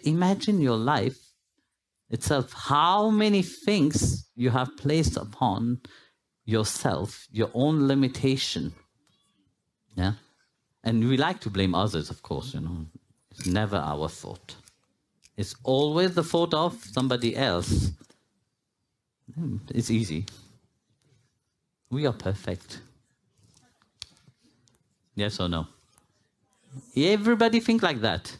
imagine your life itself, how many things you have placed upon yourself, your own limitation. Yeah? And we like to blame others, of course, It's never our fault. It's always the fault of somebody else. It's easy. We are perfect. Yes or no? Everybody think like that.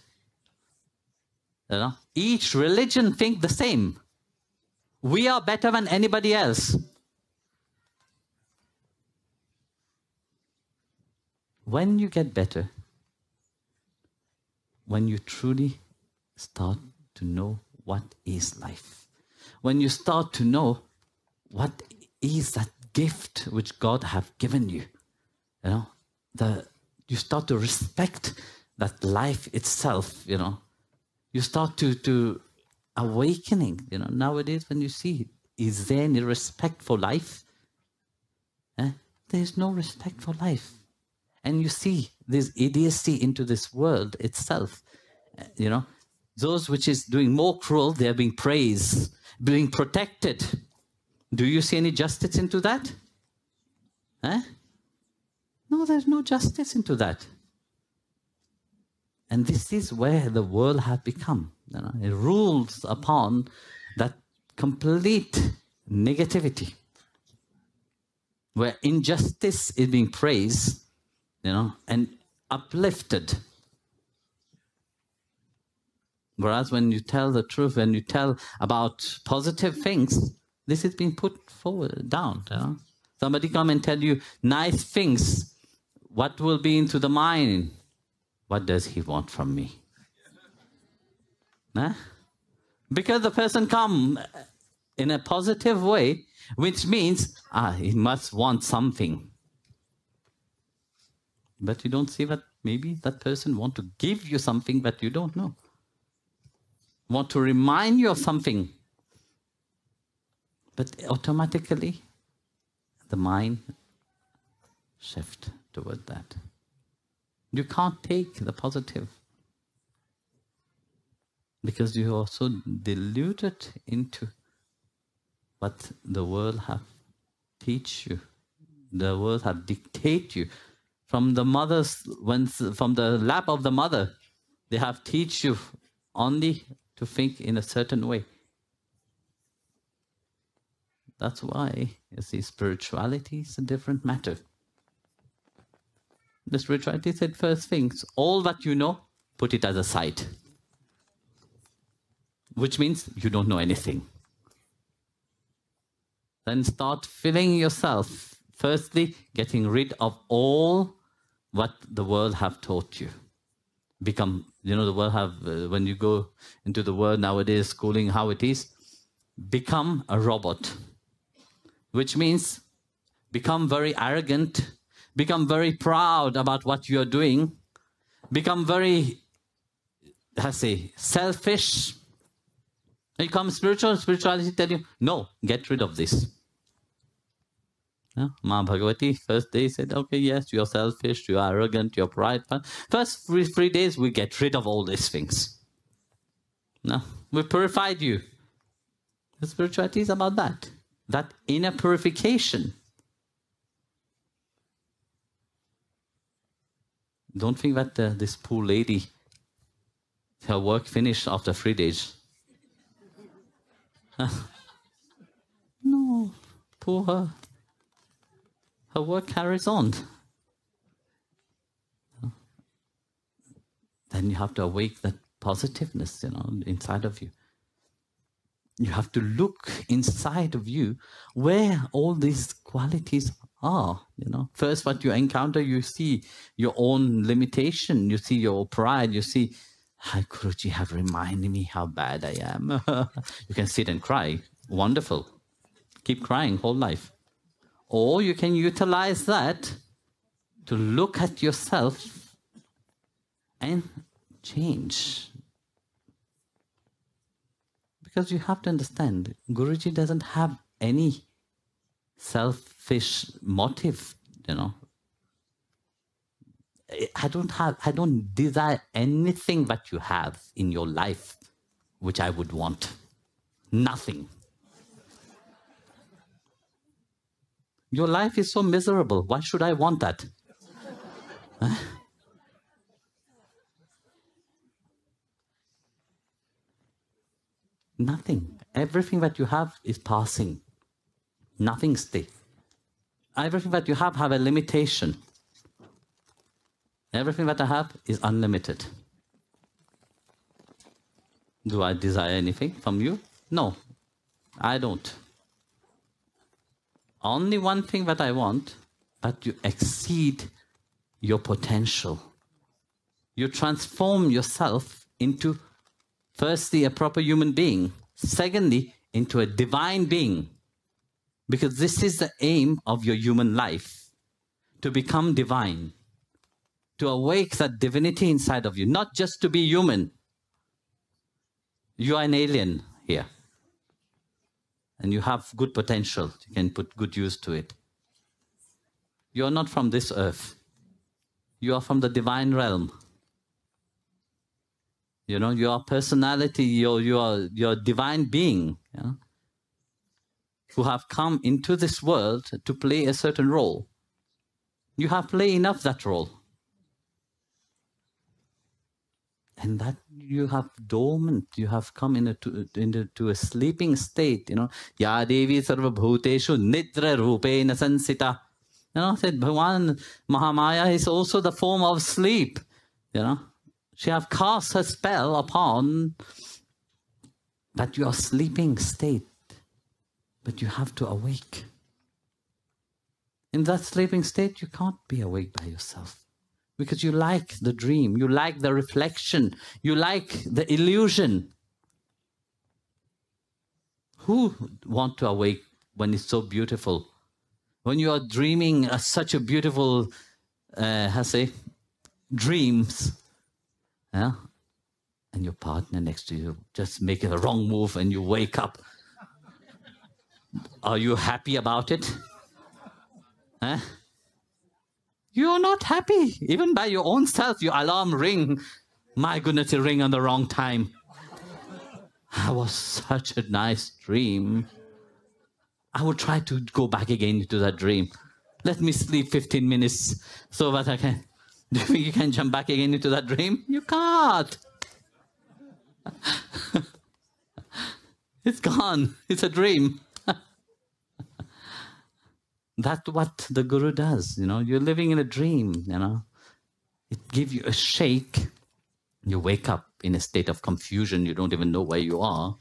Each religion think the same. We are better than anybody else. When you get better, when you truly start to know what is life, when you start to know what is that gift which God have given you, you start to respect that life itself, You start to awakening, Nowadays when you see, is there any respect for life? There's no respect for life. And you see this idiocy into this world itself, Those which is doing more cruel, they are being praised, being protected. Do you see any justice into that? No, there's no justice into that. And this is where the world has become. It rules upon that complete negativity, where injustice is being praised, and uplifted. Whereas when you tell the truth, when you tell about positive things, this is being put forward, down. Somebody come and tell you nice things. What will be into the mind? What does he want from me? Because the person come in a positive way, which means, he must want something. But you don't see that maybe that person want to give you something that you don't know. Want to remind you of something. But automatically, the mind shifts toward that. You can't take the positive because you are so deluded into what the world have teach you. The world have dictate you. From the from the lap of the mother, they have teach you only to think in a certain way. That's why, you see, spirituality is a different matter. The spirituality said first things, all that you know, put it as a side. Which means you don't know anything. Then start filling yourself. Firstly, getting rid of all what the world have taught you. Become, the world have, when you go into the world nowadays, schooling, how it is, become a robot. Which means become very arrogant, become very proud about what you are doing, become very, selfish. You come spirituality tell you, no, get rid of this. Ma Bhagavati, first day said, okay, yes, you're selfish, you're arrogant, you're prideful. First 3 days, we get rid of all these things. No, we purified you. The spirituality is about that. That inner purification. Don't think that this poor lady, her work finished after 3 days. No, poor her. Her work carries on. Then you have to awake that positiveness, inside of you. You have to look inside of you where all these qualities are. First, what you encounter, you see your own limitation. You see your pride. You see, Hi Guruji have reminded me how bad I am. You can sit and cry. Wonderful. Keep crying whole life. Or you can utilize that to look at yourself and change. Because you have to understand, Guruji doesn't have any selfish motive, I don't desire anything that you have in your life which I would want. Nothing. Your life is so miserable. Why should I want that? Huh? Nothing. Everything that you have is passing. Nothing stays. Everything that you have a limitation. Everything that I have is unlimited. Do I desire anything from you? No, I don't. Only one thing that I want, that you exceed your potential. You transform yourself into, firstly, a proper human being. Secondly, into a divine being. Because this is the aim of your human life. To become divine. To awake that divinity inside of you. Not just to be human. You are an alien here. And you have good potential. You can put good use to it. You are not from this earth. You are from the divine realm. You know, your personality, your divine being, you know, who have come into this world to play a certain role. You have played enough that role. And that you have dormant, you have come into a sleeping state, you know. Ya Devi Sarva Bhuteshu Nidra Rupena Sansita. You know, said Bhagavan Mahamaya is also the form of sleep. You know, she have cast her spell upon that you are sleeping state. But you have to awake. In that sleeping state, you can't be awake by yourself. Because you like the dream, you like the reflection, you like the illusion. Who want to awake when it's so beautiful? When you are dreaming such a beautiful, dreams, yeah? And your partner next to you just make a wrong move and you wake up. Are you happy about it? Huh? You're not happy. Even by your own self, your alarm ring. My goodness, it rang on the wrong time. That was such a nice dream. I would try to go back again into that dream. Let me sleep 15 minutes so that I can... Do you think you can jump back again into that dream? You can't. It's gone. It's a dream. That's what the Guru does, you know. You're living in a dream, you know. It gives you a shake. You wake up in a state of confusion. You don't even know where you are.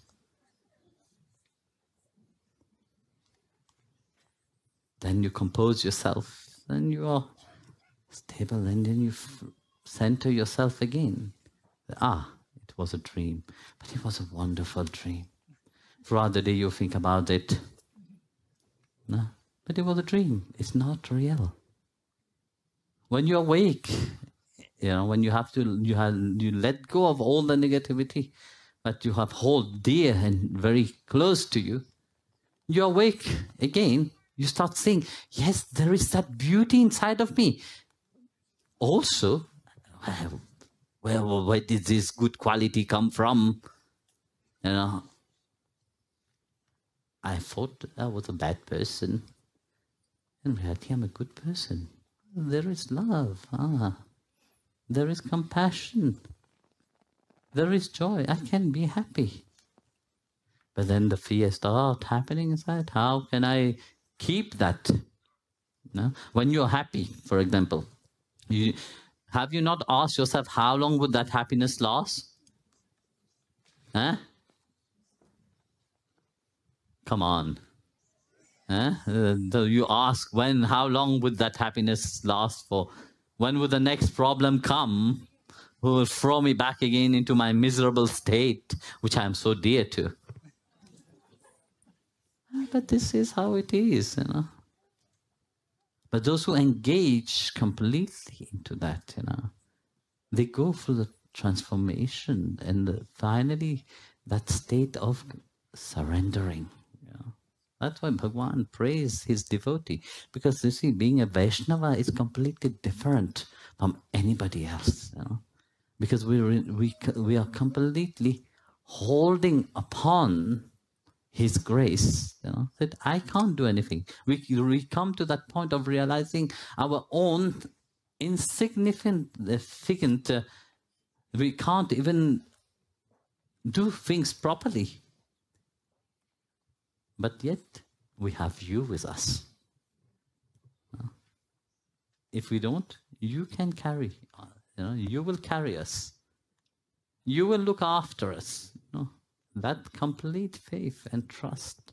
Then you compose yourself. Then you are stable. And then you center yourself again. It was a dream. But it was a wonderful dream. Throughout the day you think about it. No? But it was a dream. It's not real. When you awake, you know, when you have to, you let go of all the negativity that you have hold dear and very close to you. You awake again. You start saying, yes, there is that beauty inside of me. Also, where did this good quality come from? You know, I thought I was a bad person. In reality, I'm a good person. There is love. There is compassion. There is joy. I can be happy. But then the fear starts happening inside. How can I keep that? No? When you're happy, for example, have you not asked yourself, how long would that happiness last? Huh? Come on. You ask, how long would that happiness last for? When would the next problem come who will throw me back again into my miserable state, which I am so dear to? But this is how it is, you know. But those who engage completely into that, you know, they go through the transformation and finally that state of surrendering. That's why Bhagavan praised his devotee. Because you see, being a Vaishnava is completely different from anybody else, you know, because we are completely holding upon His grace, you know, that I can't do anything. We come to that point of realizing our own insignificant, we can't even do things properly. But yet, we have you with us. If we don't, you can carry, you know, you will carry us. You will look after us. You know, that complete faith and trust